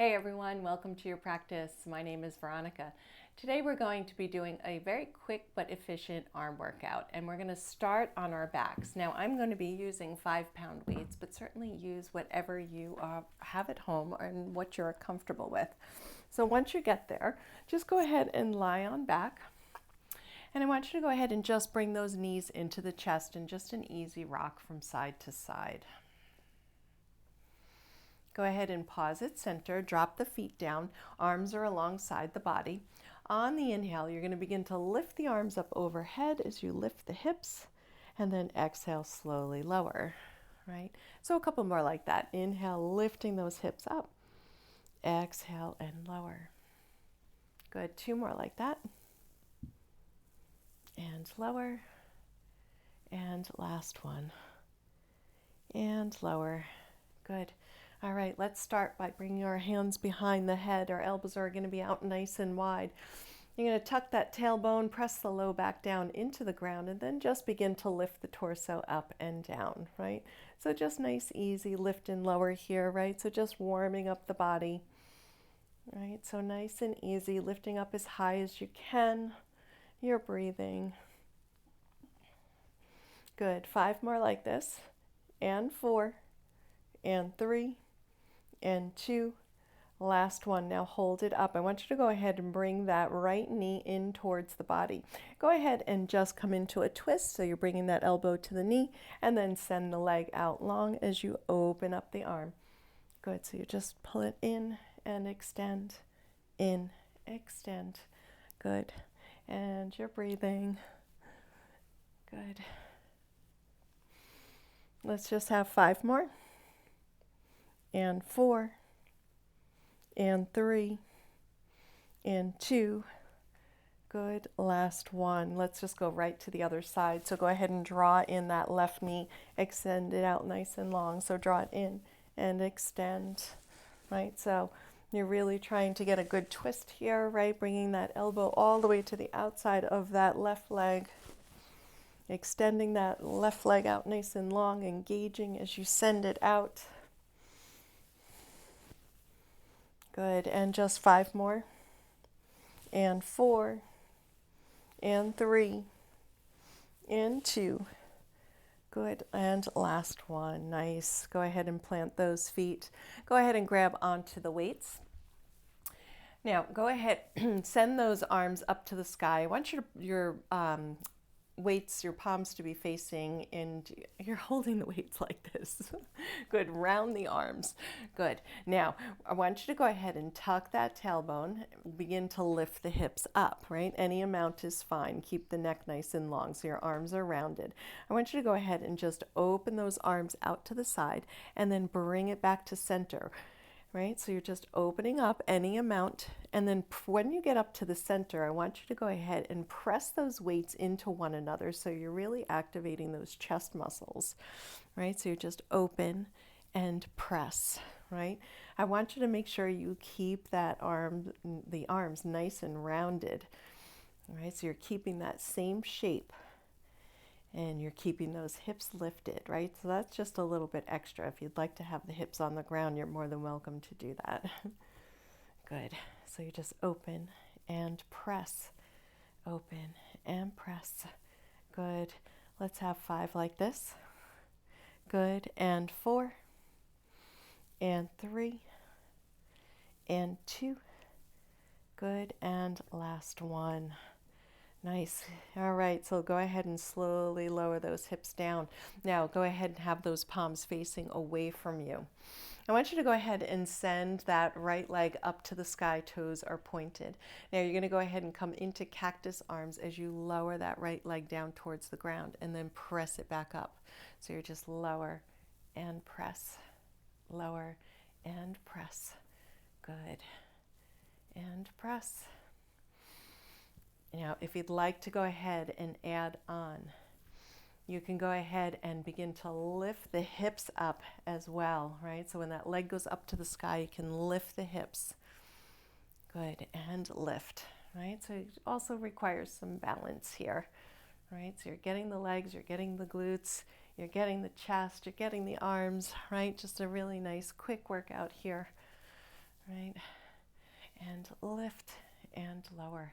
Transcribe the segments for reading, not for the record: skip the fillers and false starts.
Hey everyone, welcome to your practice. My name is Veronica. Today we're going to be doing a very quick but efficient arm workout, and we're going to start on our backs. Now I'm going to be using 5-pound weights, but certainly use whatever you have at home and what you're comfortable with. So once you get there, just go ahead and lie on back. And I want you to go ahead and just bring those knees into the chest and just an easy rock from side to side. Go ahead and pause at center, drop the feet down, arms are alongside the body. On the inhale, you're going to begin to lift the arms up overhead as you lift the hips, and then exhale, slowly lower, right? So a couple more like that. Inhale, lifting those hips up, exhale and lower. Good, 2 more like that. And lower, and last one, and lower. Good. All right, let's start by bringing our hands behind the head. Our elbows are going to be out nice and wide. You're going to tuck that tailbone, press the low back down into the ground, and then just begin to lift the torso up and down, right? So just nice, easy lift and lower here, right? So just warming up the body, right? So nice and easy, lifting up as high as you can. You're breathing. Good. 5 more like this, and 4, and 3, and 2, last one. Now hold it up. I want you to go ahead and bring that right knee in towards the body. Go ahead and just come into a twist, so you're bringing that elbow to the knee, and then send the leg out long as you open up the arm. Good, so you just pull it in and extend, in, extend. Good, and you're breathing. Good. Let's just have 5 more. And 4, and 3, and 2. Good. Last one. Let's just go right to the other side. So go ahead and draw in that left knee, extend it out nice and long. So draw it in and extend, right? So you're really trying to get a good twist here, right? Bringing that elbow all the way to the outside of that left leg. Extending that left leg out nice and long, engaging as you send it out. Good, and just 5 more, and 4, and 3, and 2. Good, and last one. Nice. Go ahead and plant those feet. Go ahead and grab onto the weights. Now, go ahead, send those arms up to the sky. I want your weights, your palms to be facing, and you're holding the weights like this. Good, round the arms. Good. Now, I want you to go ahead and tuck that tailbone, begin to lift the hips up, right? Any amount is fine. Keep the neck nice and long so your arms are rounded. I want you to go ahead and just open those arms out to the side and then bring it back to center. Right? So you're just opening up any amount, and then when you get up to the center, I want you to go ahead and press those weights into one another, so you're really activating those chest muscles, right? So you're just open and press, right? I want you to make sure you keep the arms nice and rounded, right? So you're keeping that same shape. And you're keeping those hips lifted, right? So that's just a little bit extra. If you'd like to have the hips on the ground, you're more than welcome to do that. Good. So you just open and press, open and press. Good. Let's have 5 like this. Good. And 4, and 3, and 2. Good. And last one. Nice. All right, so go ahead and slowly lower those hips down. Now go ahead and have those palms facing away from you. I want you to go ahead and send that right leg up to the sky, toes are pointed. Now you're going to go ahead and come into cactus arms as you lower that right leg down towards the ground and then press it back up. So you're just lower and press, lower and press. Good. And press. Now, if you'd like to go ahead and add on, you can go ahead and begin to lift the hips up as well, right? So when that leg goes up to the sky, you can lift the hips. Good, and lift, right? So it also requires some balance here, right? So you're getting the legs, you're getting the glutes, you're getting the chest, you're getting the arms, right? Just a really nice quick workout here, right? lift and lower.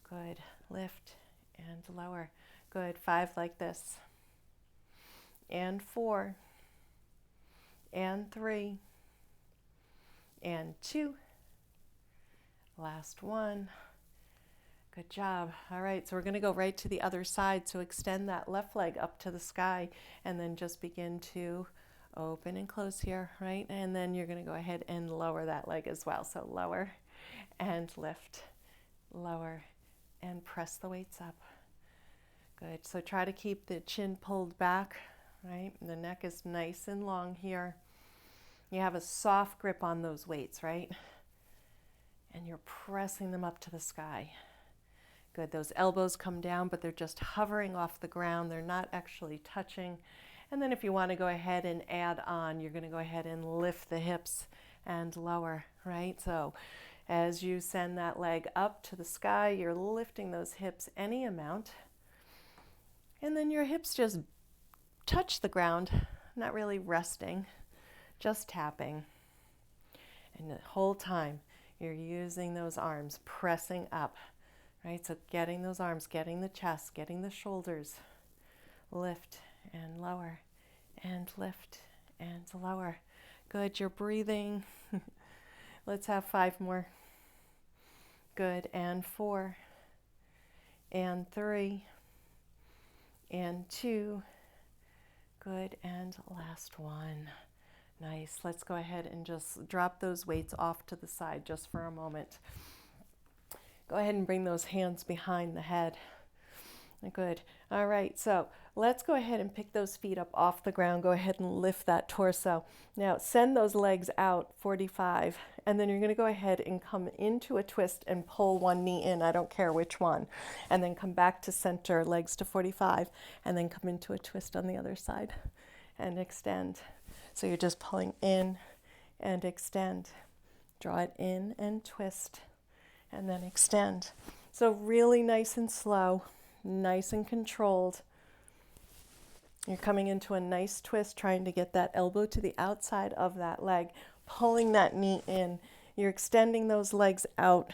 Good. Lift and lower. Good. 5 like this. And 4. And 3. And 2. Last one. Good job. All right, so we're going to go right to the other side. So extend that left leg up to the sky and then just begin to open and close here, right? And then you're going to go ahead and lower that leg as well. So lower and lift, lower and press the weights up. Good. So try to keep the chin pulled back, right? The neck is nice and long here. You have a soft grip on those weights, right? And you're pressing them up to the sky. Good. Those elbows come down, but they're just hovering off the ground. They're not actually touching. And then if you want to go ahead and add on, you're going to go ahead and lift the hips and lower, right? So as you send that leg up to the sky, you're lifting those hips any amount. And then your hips just touch the ground, not really resting, just tapping. And the whole time you're using those arms, pressing up. Right, so getting those arms, getting the chest, getting the shoulders, lift and lower, and lift and lower. Good, you're breathing. Let's have 5 more. Good, and 4, and 3, and 2. Good, and last one. Nice. Let's go ahead and just drop those weights off to the side just for a moment. Go ahead and bring those hands behind the head. Good. All right, so let's go ahead and pick those feet up off the ground. Go ahead and lift that torso. Now send those legs out 45, and then you're going to go ahead and come into a twist and pull one knee in. I don't care which one. And then come back to center, legs to 45, and then come into a twist on the other side and extend. So you're just pulling in and extend. Draw it in and twist. And then extend. So really nice and slow, nice and controlled. You're coming into a nice twist, trying to get that elbow to the outside of that leg, pulling that knee in. You're extending those legs out.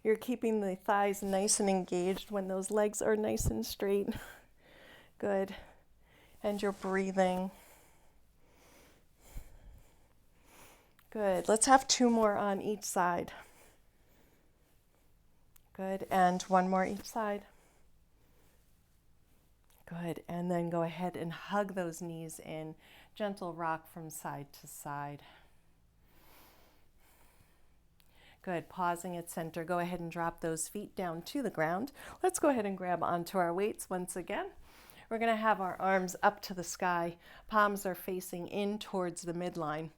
You're keeping the thighs nice and engaged when those legs are nice and straight. Good. And you're breathing. Good. Let's have 2 more on each side. Good, and 1 more each side. Good, and then go ahead and hug those knees in. Gentle rock from side to side. Good, pausing at center. Go ahead and drop those feet down to the ground. Let's go ahead and grab onto our weights once again. We're going to have our arms up to the sky. Palms are facing in towards the midline.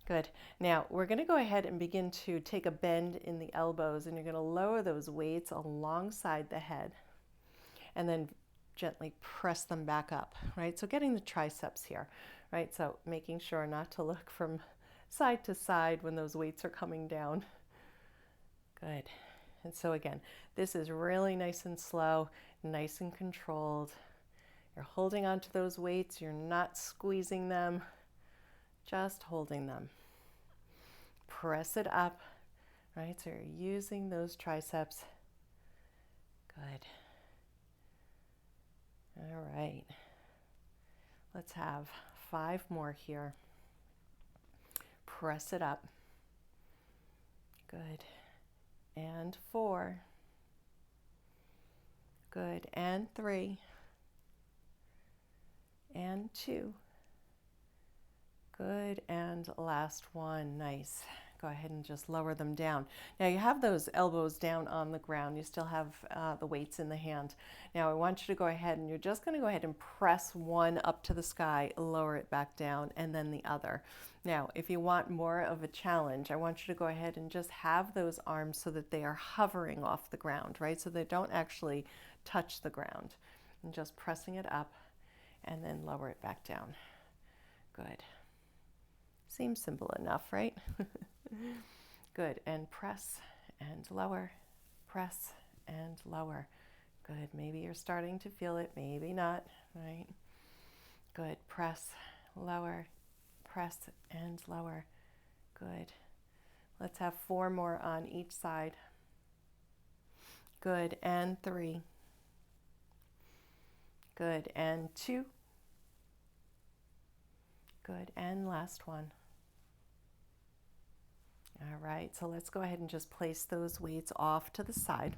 Good. Now we're going to go ahead and begin to take a bend in the elbows, and you're going to lower those weights alongside the head and then gently press them back up, right? So getting the triceps here, right? So making sure not to look from side to side when those weights are coming down. Good. And so again, this is really nice and slow, nice and controlled. You're holding on to those weights. You're not squeezing them. Just holding them. Press it up, right? So you're using those triceps. Good. All right. Let's have 5 more here. Press it up. Good. And 4. Good. And 3. And 2. Good, and last one. Nice. Go ahead and just lower them down. Now you have those elbows down on the ground. You still have the weights in the hand. Now I want you to go ahead and you're just going to go ahead and press one up to the sky, lower it back down, and then the other. Now, if you want more of a challenge, I want you to go ahead and just have those arms so that they are hovering off the ground, right? So they don't actually touch the ground. And just pressing it up and then lower it back down. Good. Seems simple enough, right? Good, and press and lower, press and lower. Good, maybe you're starting to feel it, maybe not, right? Good, press, lower, press and lower. Good. Let's have 4 more on each side. Good, and 3. Good, and 2. Good, and last one. All right, so let's go ahead and just place those weights off to the side.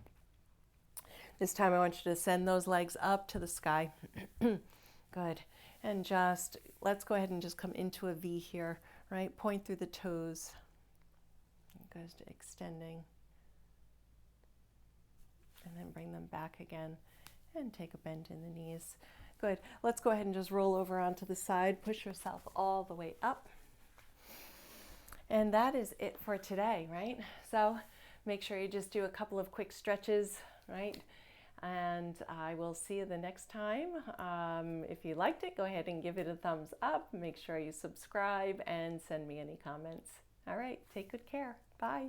This time I want you to send those legs up to the sky. Good. And just, let's go ahead and just come into a V here, right? Point through the toes. Just extending. And then bring them back again. And take a bend in the knees. Good. Let's go ahead and just roll over onto the side. Push yourself all the way up. And that is it for today, right? So make sure you just do a couple of quick stretches, right? And I will see you the next time. If you liked it, go ahead and give it a thumbs up. Make sure you subscribe and send me any comments. All right, take good care. Bye.